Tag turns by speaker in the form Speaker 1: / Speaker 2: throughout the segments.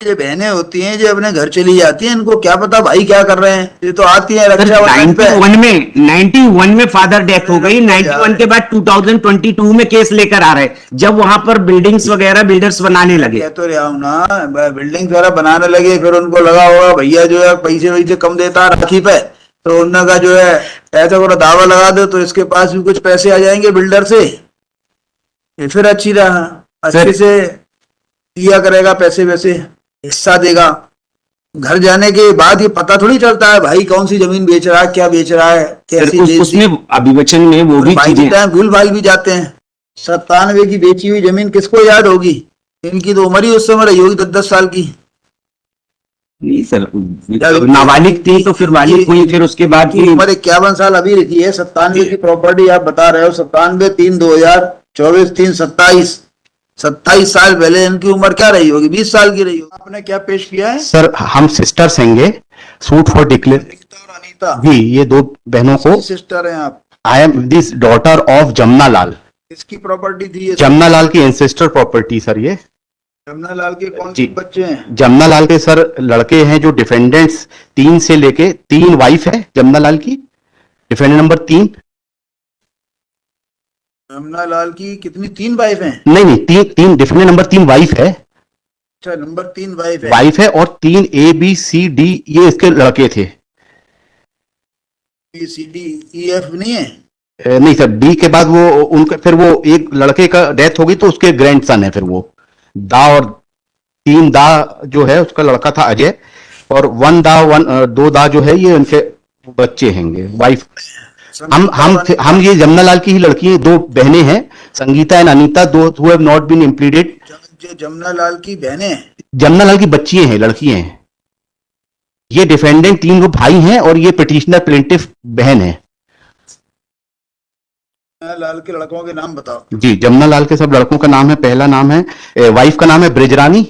Speaker 1: ये बहनें होती हैं जो अपने घर चली जाती हैं, इनको क्या पता भाई क्या कर रहे हैं। ये तो आती हैं रक्षाबंधन पे।
Speaker 2: 91 में फादर डेथ हो गई, 91 के बाद 2022 में केस लेकर आ रहे, जब वहां पर बिल्डिंग्स वगैरह बिल्डर्स बनाने लगे।
Speaker 1: कह तो रहा हूँ ना, बिल्डिंग वगैरह बनाने लगे, फिर उनको लगा होगा भैया जो है पैसे वैसे कम देता है राखी पे, तो उनका का जो है ऐसा करो दावा लगा दो तो इसके पास भी कुछ पैसे आ जाएंगे बिल्डर से, ये फिर अच्छी रहा, अच्छे से दिया करेगा, पैसे वैसे हिस्सा देगा। घर जाने के बाद ये पता थोड़ी चलता है भाई कौन सी जमीन बेच रहा है, क्या बेच रहा है, कैसी बेच दी।
Speaker 2: उसमें अभिवचन में वो भी
Speaker 1: भाई
Speaker 2: चीजें
Speaker 1: टाइम भूल भाल भी जाते हैं। 97 की बेची हुई जमीन किसको याद होगी, इनकी तो उम्र ही उस समय रही होगी 10-10 साल की।
Speaker 2: नहीं सर, नाबालिग थी तो फिर बालिग हुई, फिर उसके बाद
Speaker 1: की उम्र 51 साल अभी रखी है। 97 की प्रॉपर्टी आप बता रहे हो, 97 3 2024 3 27 27 साल पहले इनकी उम्र क्या रही होगी, 20 साल की रही होगी। आपने क्या पेश किया है
Speaker 3: सर? हम सिस्टर्स हैंगे, सूट फॉर डिक्लेयर।
Speaker 1: और अनीता
Speaker 3: जी, ये दो बहनों को।
Speaker 1: सिस्टर हैं आप?
Speaker 3: I am this daughter of Jamuna Lal.
Speaker 1: इसकी प्रॉपर्टी थी ये?
Speaker 3: जमुना लाल की एंसेस्टर प्रॉपर्टी सर ये।
Speaker 1: जमुना लाल के कौन से बच्चे हैं?
Speaker 3: जमुना लाल के सर लड़के हैं जो डिफेंडेंट्स 3 से लेके 3 वाइफ है जमुना लाल की, डिफेंडेंट नंबर 3।
Speaker 1: जमुना लाल की कितनी, 3 वाइफ हैं?
Speaker 3: नहीं नहीं, 3 डिफेंडेंट नंबर 3 वाइफ है।
Speaker 1: अच्छा, नंबर 3 वाइफ है।
Speaker 3: वाइफ है, और 3 ABCD ये इसके लड़के थे।
Speaker 1: BCDEF नहीं है?
Speaker 3: नहीं सर, डी के बाद वो उनके फिर वो एक लड़के का डेथ हो गई तो उसके ग्रैंडसन है फिर वो दा, और 3 दा जो है उसका लड़का था अजय, और 1 दा 2 दा जो है ये उनके बच्चे हैंगे वाइफ। हम ये जमुना लाल की ही लड़की है, 2 बहनें हैं, संगीता एंड अनीता, दो हु हैव नॉट बीन इम्प्लीडेड।
Speaker 1: जो जमुना लाल की बहनें हैं?
Speaker 3: जमुना लाल की बच्ची हैं, लड़की हैं। ये डिफेंडेंट 3 लोग भाई हैं और ये पिटिशनर प्लेंटिफ बहन है।
Speaker 1: लाल के लड़कों के नाम बताओ।
Speaker 3: जी, जमुना लाल के सब लड़कों का नाम है, पहला नाम है, वाइफ का नाम है ब्रिजरानी,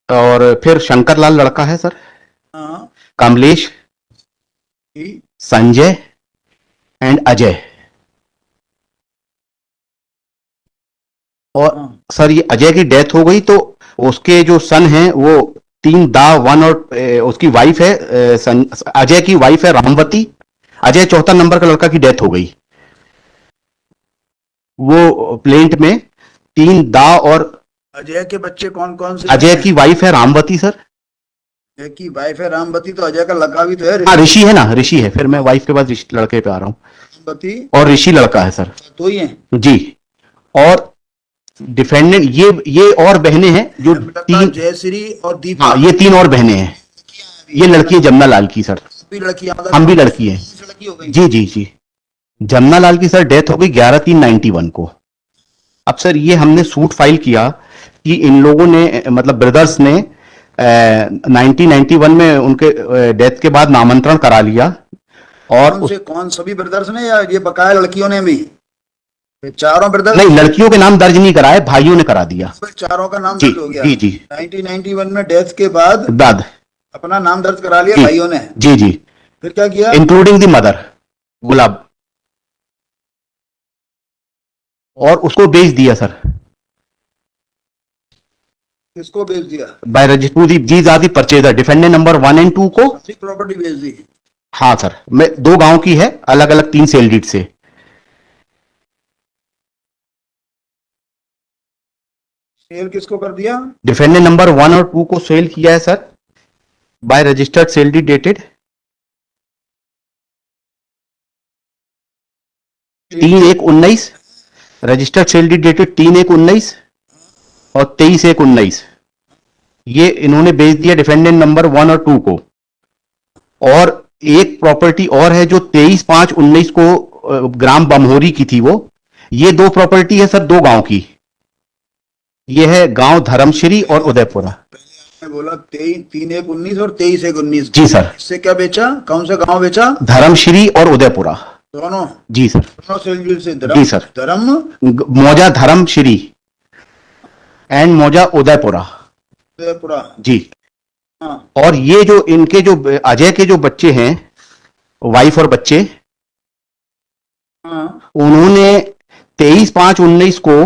Speaker 3: और फिर शंकर लाल लड़का है सर,
Speaker 1: हाँ।
Speaker 3: कमलेश, संजय एंड अजय। और सर ये अजय की डेथ हो गई तो उसके जो सन हैं वो 3 दा 1, और उसकी वाइफ है, अजय की वाइफ है रामवती। अजय 4 नंबर का लड़का की डेथ हो गई, वो प्लेंट में 3 दा। और
Speaker 1: अजय के बच्चे कौन कौन से?
Speaker 3: अजय की वाइफ है रामवती सर।
Speaker 1: अजय की वाइफ है रामवती, तो अजय का लड़का भी तो है।
Speaker 3: हाँ, ऋषि है ना, ऋषि है। फिर मैं वाइफ के बाद लड़के पे आ रहा हूँ।
Speaker 1: रामवती
Speaker 3: और ऋषि लड़का है सर।
Speaker 1: तो ही है
Speaker 3: जी। और डिफेंडेंट ये और बहनें हैं जो 3,
Speaker 1: जयश्री और दीपा।
Speaker 3: हाँ, ये 3 और बहनें हैं। ये लड़की है जमुना लाल की सर। हम भी लड़की है। जी जी जी। जमुना लाल की सर डेथ हो गई 11/3/91 को। अब सर ये हमने सूट फाइल किया कि इन लोगों ने, मतलब ब्रदर्स ने 1991 में उनके डेथ के बाद नामांतरण करा लिया। और
Speaker 1: कौन सभी ब्रदर्स ने या ये बकाया लड़कियों ने भी? चारों ब्रदर्स?
Speaker 3: नहीं, लड़कियों के नाम दर्ज नहीं कराए, भाइयों ने करा दिया।
Speaker 1: चारों का नाम
Speaker 3: जी
Speaker 1: दर्ज हो गया?
Speaker 3: जी जी।
Speaker 1: 1991 में डेथ के बाद अपना नाम दर्ज करा लिया भाइयों ने?
Speaker 3: जी जी।
Speaker 1: फिर क्या किया?
Speaker 3: इंक्लूडिंग द मदर गुलाब, और उसको बेच दिया सर।
Speaker 1: किसको बेच दिया?
Speaker 3: By register these are the purchaser, defendant number 1 and 2 को।
Speaker 1: प्रॉपर्टी बेच दी?
Speaker 3: हाँ सर, मैं 2 गांव की है, अलग अलग 3 सेल डीड से।
Speaker 1: सेल किसको कर दिया?
Speaker 3: डिफेंडेंट नंबर 1 और 2 को सेल किया है sir, by registered sale deed dated 3/1/19, registered sale deed dated 3/1/19 और 23/1/19। ये इन्होंने बेच दिया डिफेंडेंट नंबर 1 और 2 को। और एक प्रॉपर्टी और है जो 23/5/19 को ग्राम बमहोरी की थी वो। ये 2 प्रॉपर्टी है सर 2 गांव की। ये है गांव धर्मश्री और उदयपुरा।
Speaker 1: मैं बोला 3/1/19 और 23/1/19।
Speaker 3: जी सर।
Speaker 1: इससे क्या बेचा, कौन सा गांव बेचा?
Speaker 3: धर्मश्री और उदयपुरा
Speaker 1: दोनों?
Speaker 3: जी सर।
Speaker 1: दोनों सेल से?
Speaker 3: जी सर।
Speaker 1: धर्म
Speaker 3: मौजा धर्मश्री एंड मौजा उदयपुरा।
Speaker 1: उदयपुरा
Speaker 3: जी।
Speaker 1: हाँ।
Speaker 3: और ये जो इनके जो अजय के जो बच्चे हैं, वाइफ और बच्चे,
Speaker 1: हाँ।
Speaker 3: उन्होंने 23/5/19 को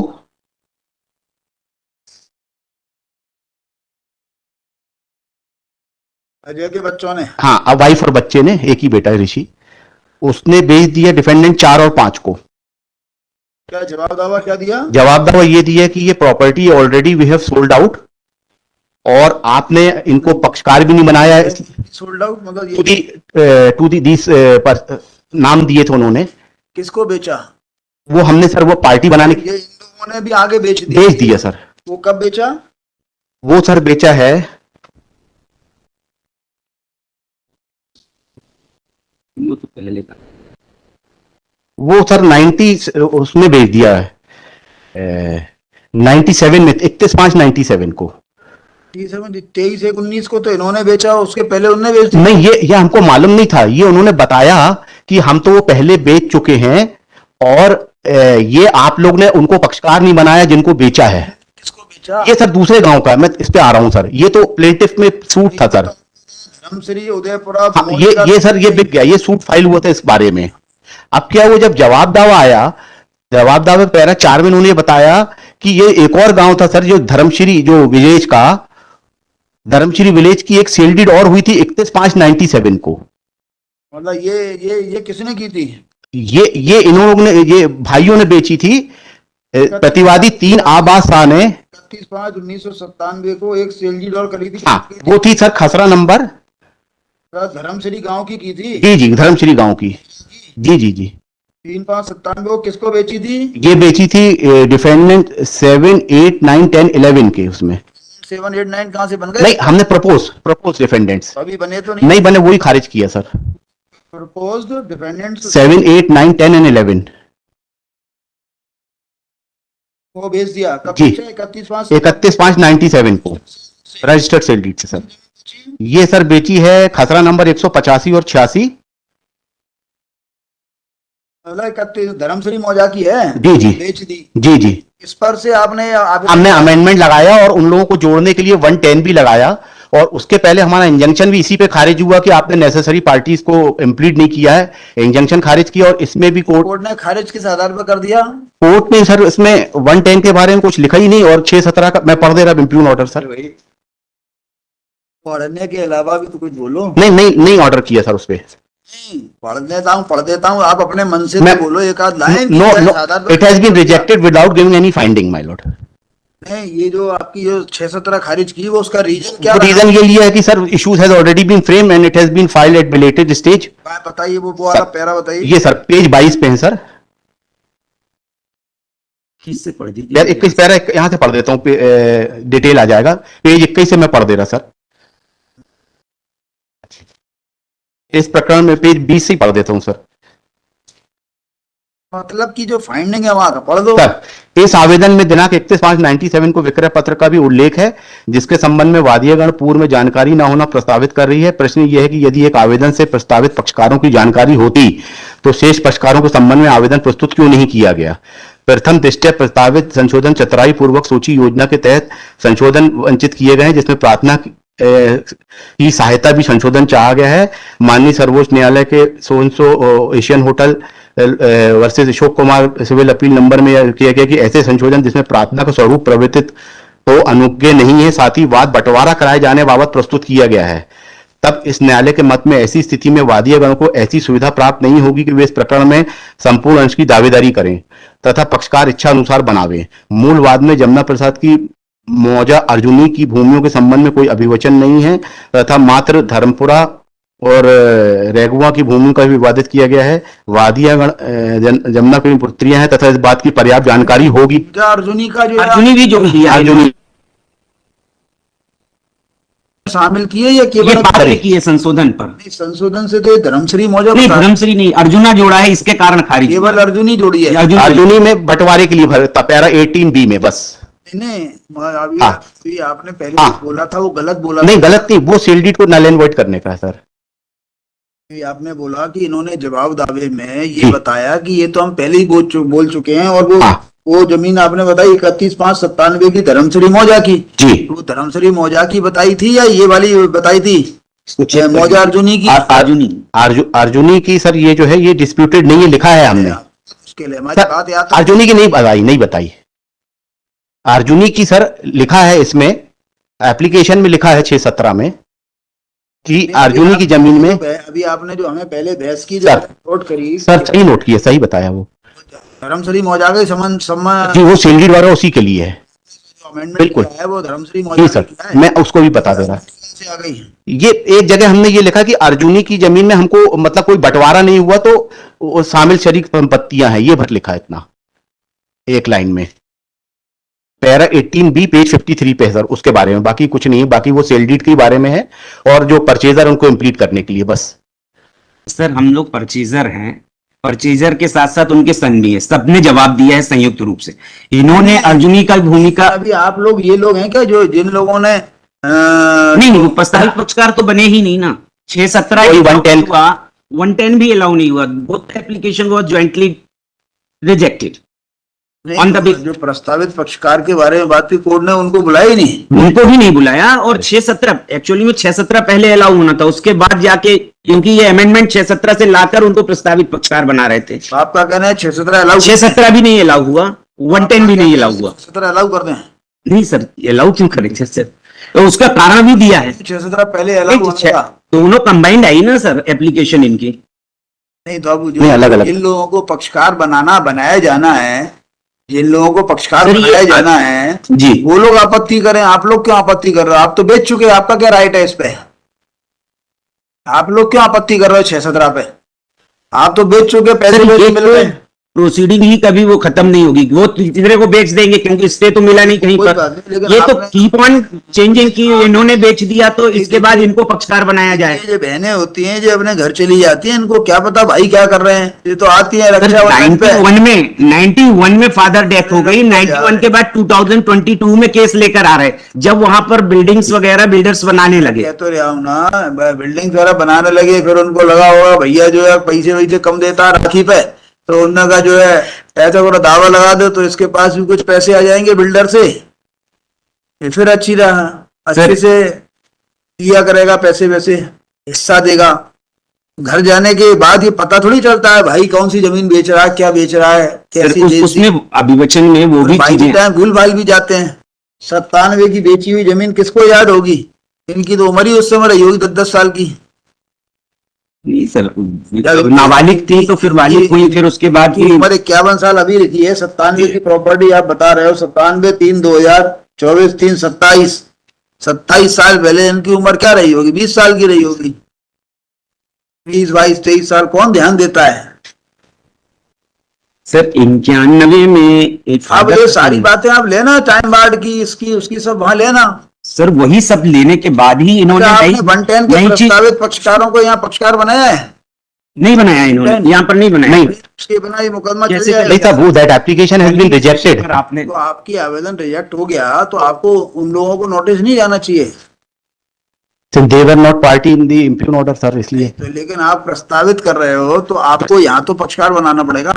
Speaker 1: अजय के बच्चों ने।
Speaker 3: हाँ, अब वाइफ और बच्चे ने, एक ही बेटा है ऋषि, उसने बेच दिया डिफेंडेंट 4 और 5 को।
Speaker 1: क्या जवाब दावा क्या दिया?
Speaker 3: जवाब दावा ये दिया कि ये property already we have sold out, और आपने इनको पक्षकार भी नहीं बनाया है।
Speaker 1: सोल्ड आउट मतलब
Speaker 3: टू
Speaker 1: ये
Speaker 3: दी टू दी दिस नाम दिए थे उन्होंने।
Speaker 1: किसको बेचा?
Speaker 3: वो हमने सर वो पार्टी बनाने
Speaker 1: ये इन लोगों ने भी आगे बेच दिया।
Speaker 3: बेच दिया सर।
Speaker 1: वो कब बेचा?
Speaker 3: वो सर बेचा है,
Speaker 2: वो तो पहले लेकर
Speaker 3: वो सर 90 उसमें बेच दिया है, 97 में, 31/5/97 को।
Speaker 1: 23/1/19 को तो इन्होंने बेचा, उसके पहले उन्होंने बेच दिया।
Speaker 3: नहीं, ये हमको मालूम नहीं था, ये उन्होंने बताया कि हम तो वो पहले बेच चुके हैं, और ये आप लोग ने उनको पक्षकार नहीं बनाया जिनको बेचा है।
Speaker 1: किसको बेचा?
Speaker 3: ये सर दूसरे गांव का है, मैं इस पे आ रहा हूं सर, ये तो प्लेंटिफ में सूट था सर।
Speaker 1: धर्मश्री उदयपुरा
Speaker 3: हाँ, ये सर ये बिक गया, ये सूट फाइल हुआ था इस बारे में। अब क्या वो जब जवाब दावा आया, जवाब दावे पैरा 4 में उन्होंने ये बताया कि ये एक और गांव था सर, जो धर्मश्री, जो विलेज का, धर्मश्री विलेज की एक सेल डीड और हुई थी 31/5/97 को।
Speaker 1: मतलब ये किसने की थी?
Speaker 3: ये इन लोगों ने, ये भाइयों ने बेची थी। प्रतिवादी 3 आबाद शाह ने।
Speaker 1: 31/5/1997 को एक सेल डीड और करी थी।
Speaker 3: हाँ, वो थी सर खसरा नंबर।
Speaker 1: धर्मश्री गांव की थी।
Speaker 3: जी जी, धर्मश्री गांव की। जी जी जी।
Speaker 1: 3/5/97 को किसको बेची थी?
Speaker 3: ये बेची थी डिफेंडेंट 7, 8, 9, 10, 11 के उसमें।
Speaker 1: 7, 8, 9 कहां से बन गए?
Speaker 3: नहीं, हमने प्रपोज डिफेंडेंट्स
Speaker 1: अभी बने तो नहीं।
Speaker 3: नहीं बने, वही खारिज किया सर।
Speaker 1: प्रपोज्ड डिफेंडेंट्स
Speaker 3: 7, 8, 9, 10 एंड 11
Speaker 1: को बेच दिया। कब
Speaker 3: जी।
Speaker 1: बेचा?
Speaker 3: 31/5/97 को रजिस्टर्ड सेल डीड से सर। ये सर बेची है खसरा नंबर 185 और 86।
Speaker 1: धर्मश्री मौजा की है।
Speaker 3: जी जी
Speaker 1: बेच दी।
Speaker 3: जी जी।
Speaker 1: इस पर से आपने
Speaker 3: हमने अमेंडमेंट लगाया और उन लोगों को जोड़ने के लिए 110 भी लगाया, और उसके पहले हमारा इंजंक्शन भी इसी पे खारिज हुआ कि आपने नेसेसरी पार्टीज को इम्प्लीड नहीं किया है। इंजंक्शन खारिज किया, और इसमें भी
Speaker 1: कोर्ट ने खारिज किस आधार पर कर दिया?
Speaker 3: कोर्ट ने सर इसमें 110 के बारे में कुछ लिखा ही नहीं, और 617 का मैं पढ़ दे रहा इम्प्यून ऑर्डर सर।
Speaker 1: पढ़ने के अलावा भी तो कुछ बोलो।
Speaker 3: नहीं ऑर्डर किया सर उस पर।
Speaker 1: पढ़ देता हूँ, आप अपने मन से
Speaker 3: मैं
Speaker 1: तो बोलो एक आध line.
Speaker 3: No, it has been rejected without giving any finding my lord.
Speaker 1: नहीं, ये जो आपकी जो 617 खारिज की, वो उसका रीजन क्या?
Speaker 3: रीजन ये लिया है कि sir issues has already been frame and it has been filed at belated stage.
Speaker 1: बताइए वो वाला पैरा बताइए।
Speaker 3: ये सर पेज 22 पे है सर।
Speaker 2: किससे पढ़ दी?
Speaker 3: यार 21 पैरा यहां से पढ़ देता हूँ, डिटेल आ जाएगा। पेज 21 से मैं पढ़ दे रहा सर। इस प्रकरण में पेज 20 से ही पढ़ देता हूं सर।
Speaker 1: मतलब कि जो फाइंडिंग है वहां का पढ़ दो
Speaker 3: सर। इस आवेदन में दिनांक 31/5/97 को विक्रय पत्र का भी उल्लेख है, जिसके संबंध में वादीयगण पूर्व में जानकारी न होना प्रस्तावित कर रही है। प्रश्न यह है कि यदि एक आवेदन से प्रस्तावित पक्षकारों की जानकारी होती तो शेष पक्षकारों के संबंध में आवेदन प्रस्तुत क्यों नहीं किया गया? प्रथम दृष्टया प्रस्तावित संशोधन चतुराई पूर्वक सूची योजना के तहत संशोधन वंचित किए गए हैं, जिसमें प्रार्थना की सहायता भी संशोधन चाहा गया है। माननीय सर्वोच्च न्यायालय के सोनसो Asian hotel versus Ashok Kumar civil appeal number में किया गया कि ऐसे संशोधन जिसमें प्रार्थना का स्वरूप प्रवर्तित हो अनुज्ञेय नहीं है, साथ ही वाद बंटवारा कराए जाने बाबत प्रस्तुत किया गया है। तब इस न्यायालय के मत में ऐसी स्थिति में वादीयगण को ऐसी सुविधा प्राप्त नहीं होगी कि वे इस प्रकरण में संपूर्ण अंश की दावेदारी करें तथा पक्षकार इच्छा अनुसार बनावे। मूल वाद में जमुना प्रसाद की मौजा अर्जुनी की भूमियों के संबंध में कोई अभिवचन नहीं है तथा मात्र धर्मपुरा और रेगुआ की भूमि का भी विवादित किया गया है। वादियागण जमुना की पुत्रियां हैं तथा इस बात की पर्याप्त जानकारी होगी।
Speaker 1: अर्जुनी का जो
Speaker 2: अर्जुनी भी जोड़ दिया।
Speaker 3: अर्जुनी
Speaker 1: शामिल किए या केवल
Speaker 2: बात की है संशोधन पर?
Speaker 1: संशोधन से तो धर्मश्री मौजा
Speaker 2: नहीं, धर्मश्री नहीं, अर्जुना जोड़ा है, इसके कारण खारिज।
Speaker 1: केवल अर्जुनी जोड़ी है।
Speaker 3: अर्जुनी में बंटवारे के लिए भरता पैरा 18B में बस।
Speaker 1: नहीं,
Speaker 3: हाँ।
Speaker 1: अभी आपने पहले बोला था वो गलत बोला।
Speaker 3: नहीं गलत नहीं, वो सेल डीड को नल एंड वॉइड करने का है सर।
Speaker 1: आपने बोला कि इन्होंने जवाब दावे में ये बताया कि ये तो हम पहले ही बोल चुके हैं, और वो जमीन आपने बताई 31/5/97 की धर्मश्री मौजा की।
Speaker 3: जी।
Speaker 1: वो धर्मश्री मौजा की बताई थी या ये वाली बताई थी मौजा अर्जुनी की?
Speaker 3: अर्जुनी की सर ये जो है ये डिस्प्यूटेड नहीं है, लिखा है हमने।
Speaker 1: उसके लिए हमारी बात याद था।
Speaker 3: अर्जुनी की नहीं बताई। अर्जुनी की सर लिखा है इसमें, एप्लीकेशन में लिखा है 617 में। कि अर्जुनी की जमीन में,
Speaker 1: अभी आपने जो हमें पहले बहस की
Speaker 3: सर,
Speaker 1: नोट करी
Speaker 3: सर सही नोट किया, सही बताया वो,
Speaker 1: धर्मश्री मौजा के सम्मान
Speaker 3: जी वो सीएलडी द्वारा उसी के लिए है,
Speaker 1: अमेंडमेंट
Speaker 3: बिल्कुल।
Speaker 1: किया है वो धर्मश्री मौजा
Speaker 3: जी
Speaker 1: ने
Speaker 3: सर,
Speaker 1: किया है।
Speaker 3: मैं उसको भी बता दे रहा।
Speaker 1: से आ गई
Speaker 3: ये एक जगह हमने ये लिखा कि अर्जुनी की जमीन में हमको मतलब कोई बंटवारा नहीं हुआ तो वो शामिल शरीक संपत्तियां हैं, ये भर लिखा है इतना एक लाइन में, पैरा 18B पेज 53 पे है सर, उसके बारे में बाकी कुछ नहीं है, बाकी वो सेल डीड के बारे में है और जो परचेजर उनको इंप्लीट करने के लिए बस।
Speaker 2: सर हम लोग परचेजर हैं, परचेजर के साथ साथ उनके सन भी है, सबने जवाब दिया है संयुक्त रूप से। इन्होंने अर्जुनी का भूमिका
Speaker 1: अभी आप लोग ये लोग हैं क्या जो जिन लोगों ने
Speaker 2: नहीं, वो प्रस्तावित पक्षकार तो बने ही नहीं ना। 6-17
Speaker 3: कोई 110
Speaker 2: हुआ, 110 भी अलाउ नहीं हुआ, both application was jointly rejected on the
Speaker 1: जो प्रस्तावित पक्षकार के बारे में बात की कोर्ट ने उनको बुलाया ही नहीं,
Speaker 2: उनको भी नहीं बुलाया। और 6-17 एक्चुअली में 6-17 पहले अलाउ होना था, उसके बाद जाके क्योंकि ये अमेंडमेंट 6-17 से लाकर उनको प्रस्तावित पक्षकार बना रहे थे।
Speaker 1: तो आपका कहना है 6-17 अलाउ,
Speaker 2: 6-17 भी नहीं अलाउ हुआ, 110 भी नहीं अलाउ हुआ।
Speaker 1: 6-17 अलाउ कर दें,
Speaker 2: नहीं सर, अलाउ क्यों करेंगे सर? तो उसका कारण भी दिया है,
Speaker 1: 6-17 पहले अलाउ होने का
Speaker 2: दोनों कंबाइंड आई ना सर एप्लीकेशन इनकी।
Speaker 1: नहीं तो अब
Speaker 3: नहीं, अलग अलग।
Speaker 1: जिन लोगों को पक्षकार बनाया जाना है, जिन लोगों को पक्षकार
Speaker 2: सर, ये
Speaker 1: बनाया जाना है
Speaker 2: जी
Speaker 1: वो लोग आपत्ति करें, आप लोग क्यों आपत्ति कर रहे हो? आप तो बेच चुके हैं, आपका क्या राइट है इस पे? आप लोग क्यों आपत्ति कर रहे हो 6-17 पे? आप तो बेच चुके, पैसे
Speaker 2: सर,
Speaker 1: बेच
Speaker 2: ये
Speaker 1: मिल गए।
Speaker 2: प्रोसीडिंग ही कभी वो खत्म नहीं होगी, वो तीसरे को बेच देंगे क्योंकि स्टे तो मिला नहीं कहीं
Speaker 1: कोई
Speaker 2: पर।
Speaker 1: बात नहीं, लेकिन
Speaker 2: ये तो
Speaker 1: आपने-
Speaker 2: कीप ऑन चेंजिंग की, इन्होंने बेच दिया तो इसके बाद इनको पक्षकार बनाया जाए।
Speaker 1: ये जो बहनें होती हैं जो अपने घर चली जाती हैं, इनको क्या पता भाई क्या कर रहे हैं, ये तो आती है रक्षाबंधन पे।
Speaker 2: 91 में फादर डेथ हो गई, 91 के बाद 2022 में केस लेकर आ रहे, जब वहां पर बिल्डिंग्स वगैरह बिल्डर्स बनाने लगे।
Speaker 1: कह तो रहा हूं ना, बिल्डिंग वगैरह बनाने लगे, फिर उनको लगा होगा भैया जो है पैसे वैसे कम देता है राखी पे, तो उन्होंने कहा जो है ऐसा करो दावा लगा दो तो इसके पास भी कुछ पैसे आ जाएंगे बिल्डर से, ये फिर अच्छी रहा, अच्छे से दिया करेगा, पैसे वैसे हिस्सा देगा। घर जाने के बाद ये पता थोड़ी चलता है भाई कौन सी जमीन बेच रहा है, क्या बेच रहा है, कैसी बेच दी।
Speaker 2: उसमें अभिवचन में वो भी
Speaker 1: भाई
Speaker 2: चीजें,
Speaker 1: टाइम भूल भाल भी जाते हैं। 97 की बेची हुई जमीन किसको याद होगी? इनकी तो उम्र ही उस समय रही होगी 10-10 साल की।
Speaker 2: नहीं सर, नाबालिग थी तो फिर बालिग हुई, फिर उसके बाद
Speaker 1: की उम्र 51 साल अभी लिखी है। 97 की प्रॉपर्टी आप बता रहे हो, 97-3-2024 3-27 27 साल पहले इनकी उम्र क्या रही होगी? 20 साल की रही होगी। 20, 22, 23 साल कौन ध्यान देता है?
Speaker 2: सर 91 में एक
Speaker 1: अब ये सारी बातें आप लेना, टाइम बार्ड की, इसकी उसकी सब वहां लेना।
Speaker 2: सर वही सब लेने के बाद ही इन्होंने
Speaker 1: क्या आपने
Speaker 2: नई
Speaker 1: 110 के
Speaker 2: नई चीज
Speaker 1: प्रस्तावित पक्षकारों को यहाँ पक्षकार बनाया है?
Speaker 2: नहीं बनाया इन्होंने, यहाँ पर नहीं बनाया।
Speaker 3: नहीं,
Speaker 1: उसके बिना ये मुकदमा चल
Speaker 2: कैसे
Speaker 1: जाएगा।
Speaker 3: नहीं था वो, that application has been rejected.
Speaker 2: अगर आपने
Speaker 1: तो आपकी आवेदन रिजेक्ट हो गया तो आपको उन लोगों को नोटिस नहीं जाना चाहिए।
Speaker 3: They were not party in the impugned order sir, इसलिए।
Speaker 1: तो लेकिन आप प्रस्तावित कर रहे हो तो आपको यहाँ तो पक्षकार बनाना पड़ेगा।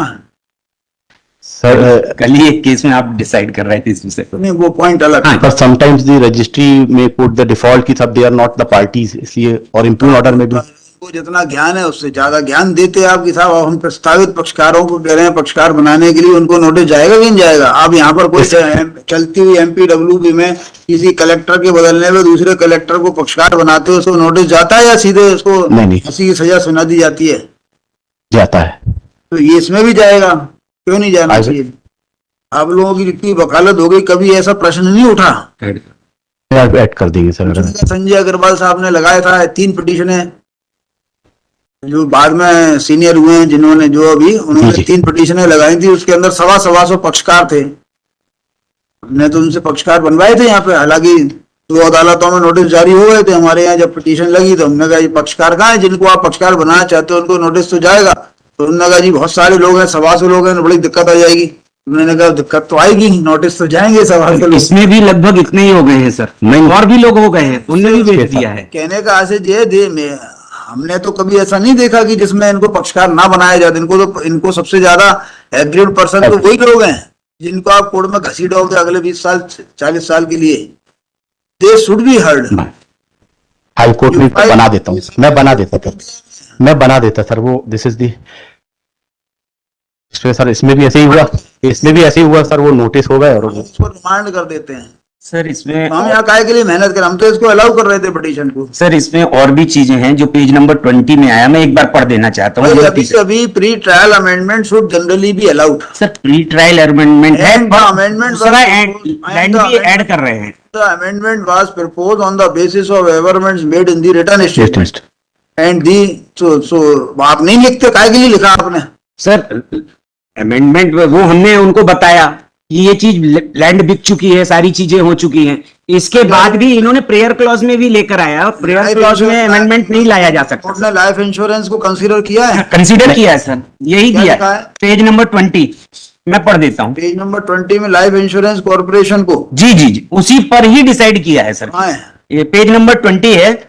Speaker 3: सर
Speaker 2: कल ही एक केस में आप डिसाइड कर रहे थे इस विषय पर।
Speaker 1: नहीं, वो पॉइंट अलग है।
Speaker 3: पर समटाइम्स द रजिस्ट्री में पुट द डिफॉल्ट की सब they are not the parties, इसलिए, और इम्प्यून ऑर्डर में भी।
Speaker 1: उनको जितना ज्ञान है उससे ज्यादा ज्ञान देते आप कि साहब हम प्रस्तावित पक्षकारों को कह रहे हैं पक्षकार बनाने के लिए, उनको नोटिस जाएगा कि नहीं जाएगा? आप यहाँ पर कोई चलती हुई MPWB में किसी कलेक्टर के बदलने में दूसरे कलेक्टर को पक्षकार बनाते हो, उसको नोटिस जाता है या सीधे उसको
Speaker 3: नहीं।
Speaker 1: फांसी की सजा सुना दी जाती है?
Speaker 3: जाता है।
Speaker 1: तो ये इसमें भी जाएगा, क्यों नहीं जाना
Speaker 3: आगे।
Speaker 1: चाहिए? आप लोगों की जितनी वकालत हो गई, कभी ऐसा प्रश्न नहीं उठा?
Speaker 3: ऐड कर देंगे सर।
Speaker 1: संजय अग्रवाल साहब ने लगाया था 3 पिटीशनें, जो बाद में सीनियर हुए हैं जिन्होंने, जो अभी उन्होंने
Speaker 3: जी।
Speaker 1: 3 पिटीशनें लगाई थी, उसके अंदर 125 पक्षकार थे। हमने तो उनसे पक्षकार बनवाए थे यहाँ पे, हालांकि 2 अदालतों में नोटिस जारी हो गए थे। हमारे यहाँ जब पिटीशन लगी तो हमने कहा ये पक्षकार कहाँ है, जिनको आप पक्षकार बनाना चाहते हो उनको नोटिस तो जाएगा। तो उन्होंने कहा जी बहुत सारे लोग हैं, 125 लोग हैं, बड़ी दिक्कत आ जाएगी। मैंने कहा दिक्कत तो आएगी, नोटिस तो जाएंगे 125 लोग।
Speaker 2: इसमें भी लगभग इतने ही हो गए हैं सर, और भी लोग हो गए हैं, उनने भी बेच दिया है।
Speaker 1: कहने का आशय ये है, हमने तो कभी ऐसा नहीं देखा कि जिसमें इनको पक्षकार ना बनाया जाए। इनको सबसे ज्यादा एग्रीड पर्सन तो वही लोग हैं जिनको आप कोर्ट में घसीटोगे अगले 20 साल 40 साल के लिए। They should be heard.
Speaker 3: High court में बना देता हूँ, मैं बना देता सर वो, दिस इज दी सर। इसमें भी ऐसे ही हुआ, सर वो नोटिस हो गए और
Speaker 1: उसको रिमांड कर देते हैं।
Speaker 2: सर इसमें
Speaker 1: हम यहाँ काय के लिए मेहनत कर, हम तो इसको अलाउ कर रहे थे पिटीशन को।
Speaker 2: सर इसमें और भी चीजें हैं जो पेज नंबर 20 में आया, मैं एक बार पढ़ देना चाहता हूँ।
Speaker 1: अभी अभी pre trial amendment should generally be allowed.
Speaker 2: Sir pre trial amendment है,
Speaker 1: And the
Speaker 2: पर
Speaker 1: amendment
Speaker 2: दूसरा
Speaker 1: was
Speaker 2: लैंड
Speaker 1: proposed-
Speaker 2: भी ऐड कर रहे हैं।
Speaker 1: The amendment was proposed on the basis of amendments made in the written statement and the so आप नहीं लिखते, काय के लिए लिखा आपने?
Speaker 2: सर अमेंडमेंट वो हमने उनको बताया कि ये चीज लैंड बिक चुकी है, सारी चीजें हो चुकी हैं। इसके बाद भी इन्होंने प्रेयर क्लॉज में भी लेकर आया, प्रेयर क्लॉज में अमेंडमेंट नहीं लाया जा सकता।
Speaker 1: कोर्ट ने लाइफ इंश्योरेंस को कंसीडर किया है?
Speaker 2: कंसीडर किया है सर, यही
Speaker 1: क्या
Speaker 2: दिया
Speaker 1: लिखा है?
Speaker 2: पेज नंबर 20 मैं पढ़ देता हूँ।
Speaker 1: पेज नंबर 20 में लाइफ इंश्योरेंस कॉर्पोरेशन को
Speaker 2: जी जी जी, उसी पर ही डिसाइड किया है सर।
Speaker 1: हाँ है।
Speaker 2: ये पेज नंबर 20 है,